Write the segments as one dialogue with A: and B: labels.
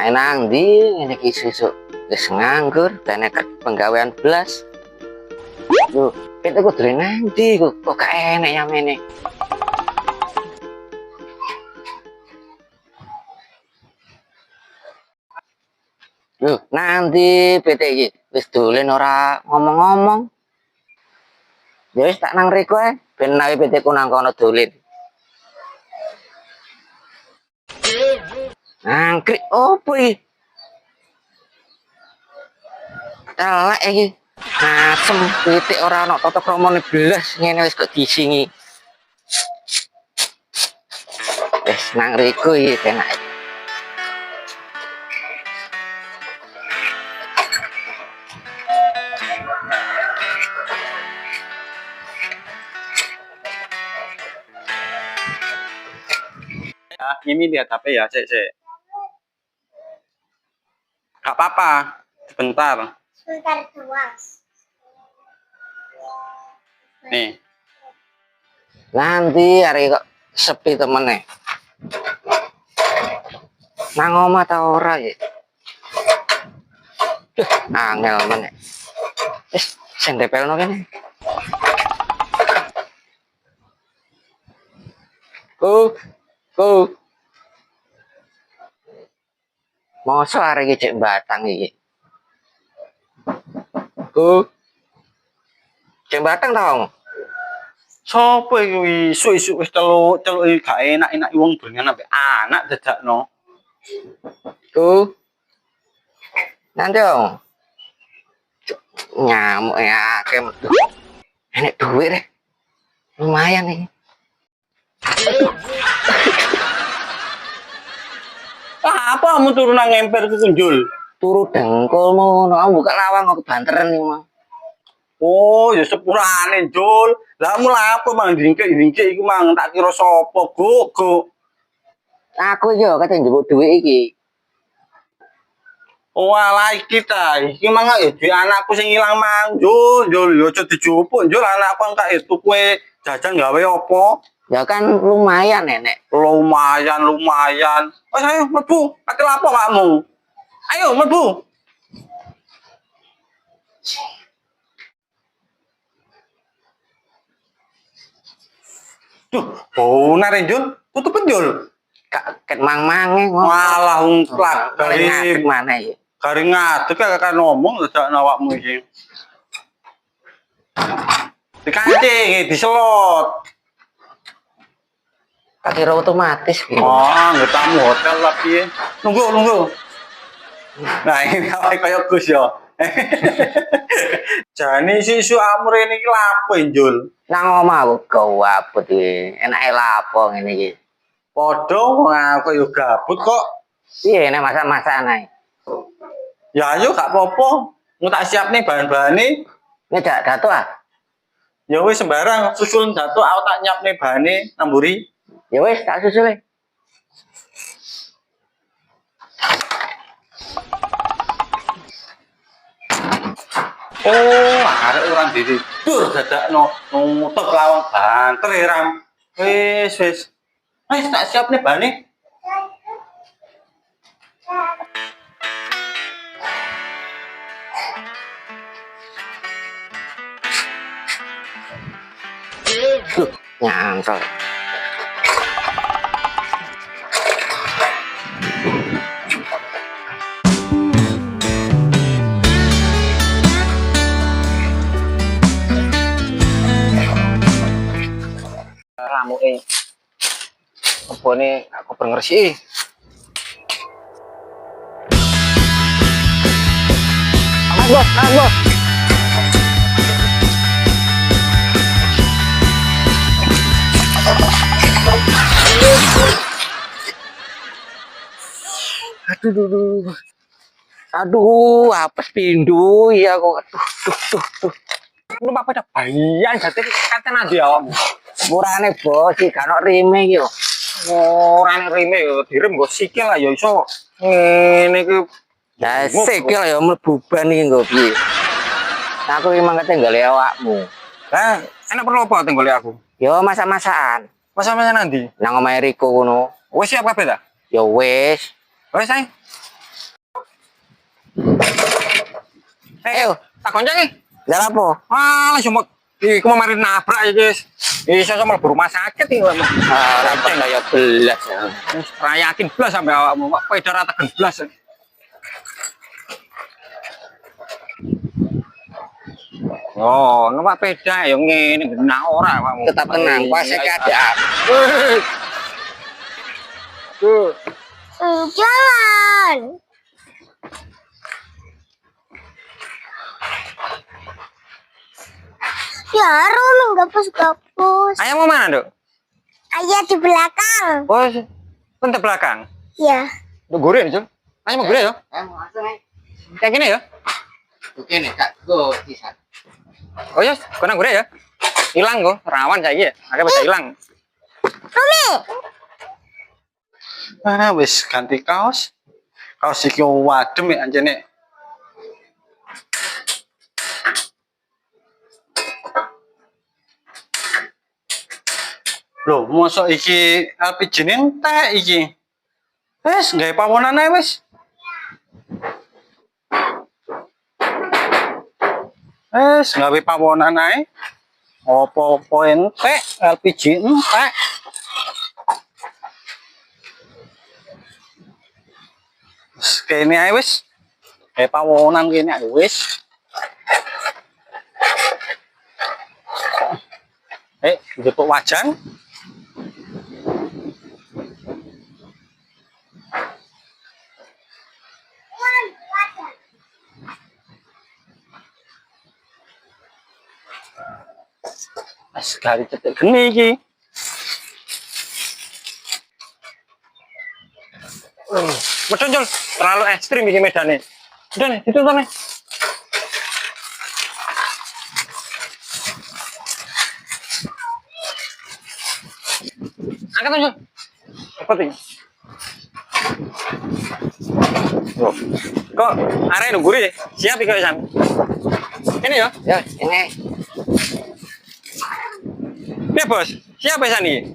A: Enak nang ndi ngene iki sesuk wis nganggur dan nekat penggawean blas. Lho, kita kudu nang ndi kok gak enak ya mene. Lho, nanti PT iki wis dolen ora ngomong-ngomong. Ya wis tak nang riko ae ben nawe PT ku nang kono dolen. Angkrik opo iki? Telek iki. Asem pitik ora ana tata kramane blas ngene wis kok disingi. Wis nang riko iki enak.
B: Ya, ini lihat HP ya, cek. Gak apa-apa, sebentar.
C: Sebentar doang.
B: Nih,
A: Nanti hari kok sepi temene. Nang omah ta ora ya? Duh, angel meneh. Wis sing depelno kene. Ku. Mosok arek iki cek batang iki. Ku. Cek batang tau.
B: sopo iki isu-isu wis celuk iki gak enak wong dolan ambek anak dadakno.
A: Ku. Nanti dong. Nyamuk ya akeh. Enek duit deh. Lumayan nih.
B: Apa kamu turun nang emper ku kunjul?
A: Turu dengkulmu, no buka lawang kok kebanteran nih mah.
B: Oh, ya sepurane, Jul. Lah mulai apa mang dingkek iku mang tak kira sapa, Go.
A: Aku yo kate njupuk duit iki.
B: Oh, ala iki ta. Iki mang ya di anakku sing ilang mang, Jul. Yo aja dijupuk, Jul. Anakku engkak itu kue jajan gawe apa?
A: Ya kan lumayan nenek.
B: Lumayan. Wes ayo mlebu. Ate lapo kamu? Ayo mlebu. Duh, bau nare Jul. Tutup Jul.
A: Ket mang-mange ngomong.
B: Malah ungklak
A: Ngadeg mana ya?
B: garing ngadeg kakak ngomong dadak awakmu iki. Dikancing, diselot.
A: Tak kira otomatis gitu.
B: Oh, nggak tamu hotel lah piye. Nunggu. Nah, ini apa kayak Gus ya. Jane isu amur ini iki lapo Jul.
A: Nang omah aku gawabut iki. Enake lapo ngene iki.
B: Padha aku yo gabut kok.
A: Piye nek masak-masakan ae.
B: Ya ayo gak apa-apa. Mau tak siap nih bahan-bahane.
A: Ngedak dato ah.
B: Ya wis sembarang susul datuk aku tak nyiap nih bahane namburi.
A: Ya wis tak susul.
B: Oh, arek orang tidur dadakno nutup lawang banter ram. Wis. Wis tak siap nih bahane.
A: Nyantol. Ramuke. Kebone aku ngersi. Awas, bos. Aduh, apes pindu ya kok. Tuh.
B: Lu apa dah bayan jate kate nandi awakmu.
A: Murane bos iki kan rime iki yo.
B: Orane rime yo direm nggo sikil lah ya iso. Ngene iki
A: Ya sikil ya mlebu ban iki nggo piye. Aku iki mangkate nggale awakmu.
B: Lah, enak perlu apa tenggole aku?
A: Yo masak-masakan.
B: Masa nandi?
A: Nang omahe Riko ngono.
B: Wis siap kabeh ta?
A: Ya wis.
B: Wis ae.
C: Ayo, tak gonceng nih.
A: Jalan apa?
C: Ah, langsung mau iku kemarin nabrak ya, guys. Iso sama rumah sakit iki.
A: Rapat kayak belas ya.
C: Rayakin blas sampai awakmu, Pak. Peda rata blas. Oh, numpak peda ya ngene benak ora awakmu.
A: Tetap tenang, pasti keadaan.
C: Tuh.
D: Jalan. Ya, Rom, gapus-gapus.
C: Ayah mau mana, Dok?
D: Ayah di belakang.
C: Oh, bentar belakang.
D: Ya.
C: Duh, gurih, Jul. Ayah mau gurih ya?
A: Mau langsung nih.
C: Kayak gini ya?
A: Oke nih, Kak. Go, sisa.
C: Oh ya, kena gurih ya? Hilang kok, rawan saya ya. Agak bisa hilang.
D: Romi.
B: Ah, wis ganti kaos. Kaos iki wadem ya anjene. Loh, mosok iki LPG entek iki. Wes, gawe pawonan ae wis. Wes, gawe pawonan ae. Apa-apa entek, LPG entek. Wes, kene ae wis. Gawe pawonan kene ae wis. Jepuk wajan. Sekali cetek geni iki.
C: Betul, Jul. Terlalu ekstrim bikin medannya. Udah nih, itu tuh nih. Angkat aja. Cepet ini. Loh. Kok area udah gurih ya? Siap ya, San? Ini ya?
A: Ya, ini.
C: Iya, Bos. Siap ya, San? Iya,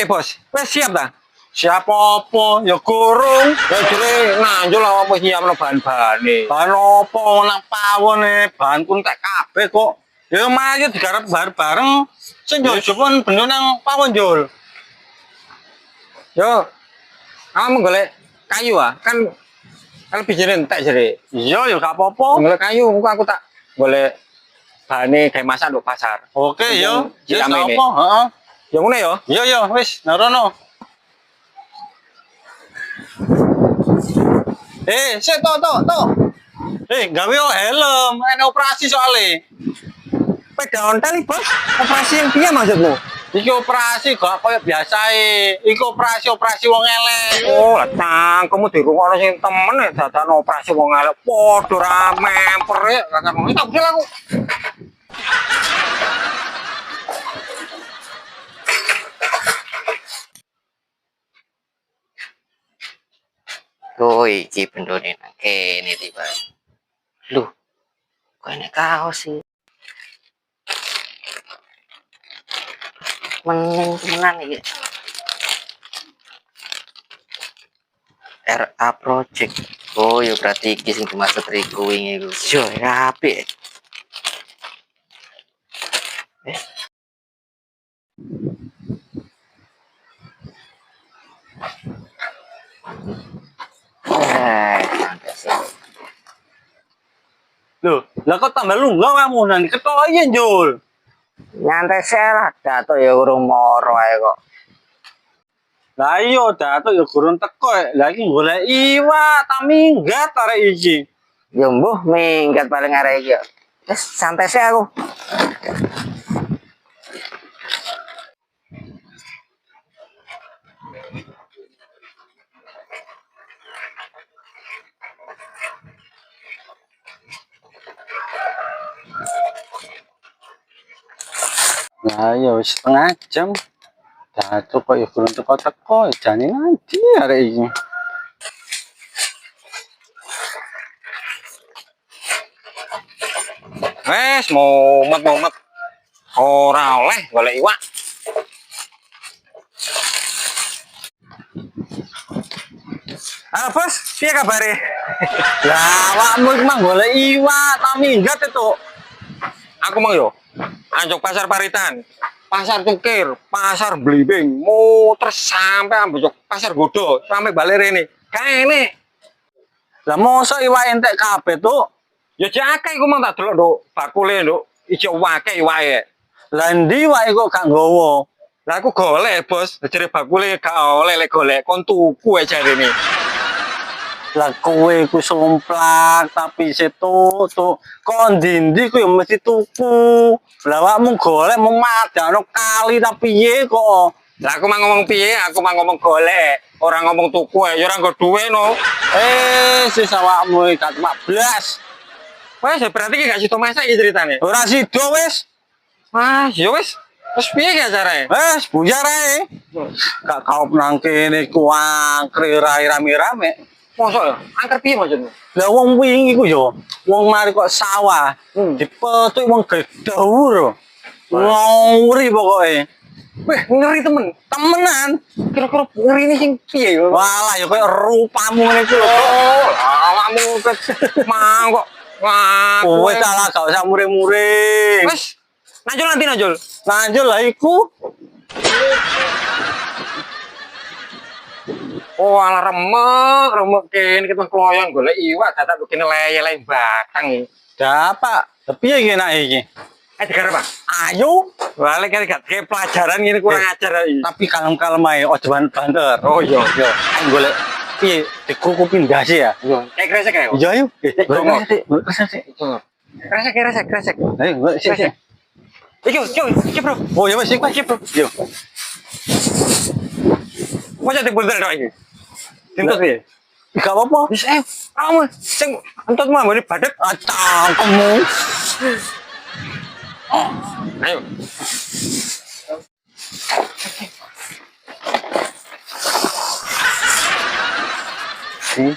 C: Bos. Wes siap dah.
B: Siapa apa ya kurung.
C: Ya jere nanjul awak wis nyiapno bahan-bahan nih.
B: Bahan apa nang pawon bahan pun tak kabeh kok. Ya mayu digarap bareng-bareng. Sing yo pun beno nang pawon Jul.
C: Yo. Kamu golek kayu ah, kan lebih jere entek jere.
B: Iya ya gak apa-apa.
C: Golek kayu, aku tak golek bahane gawe masak nduk pasar.
B: Oke yo. Ya
C: Jam
B: gak
C: ini.
B: apa, heeh.
C: Ya ngene yo.
B: Iya ya wis narono. Sik to. Gawe yo helm, ana operasi soalnya.
C: Peda ontel iki, Bos. Operasi yang piye maksudmu?
B: Iki operasi gak koyo biasae. Iki operasi wong elek.
C: Oh, lah kamu dirungokno sing temen ya dadan operasi wong elek padha ra memper ya. Kakak ngono tak bisa aku.
A: Tuh, iki bendone nang kene tiba. Loh, kok enek kaos sih? Temenan iki. RA Project. Oh, ya berarti iki sing dimaksud Riku wingi iku. Yo, apik.
B: Loh, lah kok tambah lungguh kamu nang ketok iya Jul.
A: Nyantai sih lah, dato ya urung moro ae kok.
B: Lah iya datuk ya gurung teko. Lah iki golek iwak tak minggat arek iki.
A: Ya mbuh minggat paling arek iki. Wis santai sih aku.
B: Lah ya wis setengah jam. Datuk kok ya gurung teko-teko, jane nanti arek iki.
C: Wes mumet. Ora oleh golek iwak.
B: Ah, Bos, piye kabare? Lah, awakmu iki mang golek iwak, tak minggat itu.
C: Aku mang yo. Anjok pasar Paritan. Pasar Tukir, pasar Blimbing, muter sampai ambek pasar Godo, sampai balik rene. Kene.
B: Lah mosok iwak entek kabeh, Tuk.
C: Ya jek akeh iku mang tak delok, Nduk. Bakule, Nduk. Ijo akeh iwake.
B: Lah ndi iwake kok gak nggawa?
C: Lah aku golek, Bos. Jere bakule gak oleh lek golek kon tuku ae jarene.
B: Lah kowe ku somplak tapi setu kon ndi ku ya mesti tuku. Lah awakmu golek memadano kali tapi piye kok.
C: Lah aku mang ngomong piye? Aku mang ngomong golek, ora ngomong tuku ae, ya ora nggo duwe no.
B: Sis awakmu iki gak cuma blas.
C: Wes berarti ki gak sido masak iki ceritane.
B: Ora sida wis.
C: Wah, ya wis. Terus piye ki acarane?
B: Wes buyar ae. Gak kau nang kene ku angkre rame-rame.
C: Mosok ya? Angker piye maksudmu?
B: Lah wong wingi ku yo, wong mari kok sawah, dipetuk wong gedawur. Ngawuri pokoke.
C: Weh, ngeri temen.
B: Temenan.
C: Kira-kira ngeri ini sing piye ya?
B: Walah ya koyo rupamu ngene ku lho.
C: Oh, awakmu mang kok. Wah,
B: Kowe salah gak usah muring-muring.
C: wes. Najul nanti najul.
B: Lanjut lah iku.
C: Oh, ala remek kene kita kloyon golek iwak dadak kene leye-leye batang.
B: Dapak. Tapi ya gini iki.
C: Digarap, Pak.
B: Ayo.
C: Balik kan gak kayak pelajaran ini kurang ajar iki.
B: Tapi kalem-kalem ae ojo banter.
C: Oh iya.
B: Yo, ayo golek piye dikukupin dasi ya.
C: Iya, kayak kresek ya.
B: Iya ayo.
C: Kresek.
B: Ayo, sik.
C: Iki, Bro.
B: Oh ya wis iki, Bro. Yo.
C: Mau jadi buntel dong iki. Tintut piye?
B: Gak apa-apa.
C: Wis kamu sing entut mah ngene badek.
B: Cangkemmu.
C: Ayo.
B: Sih.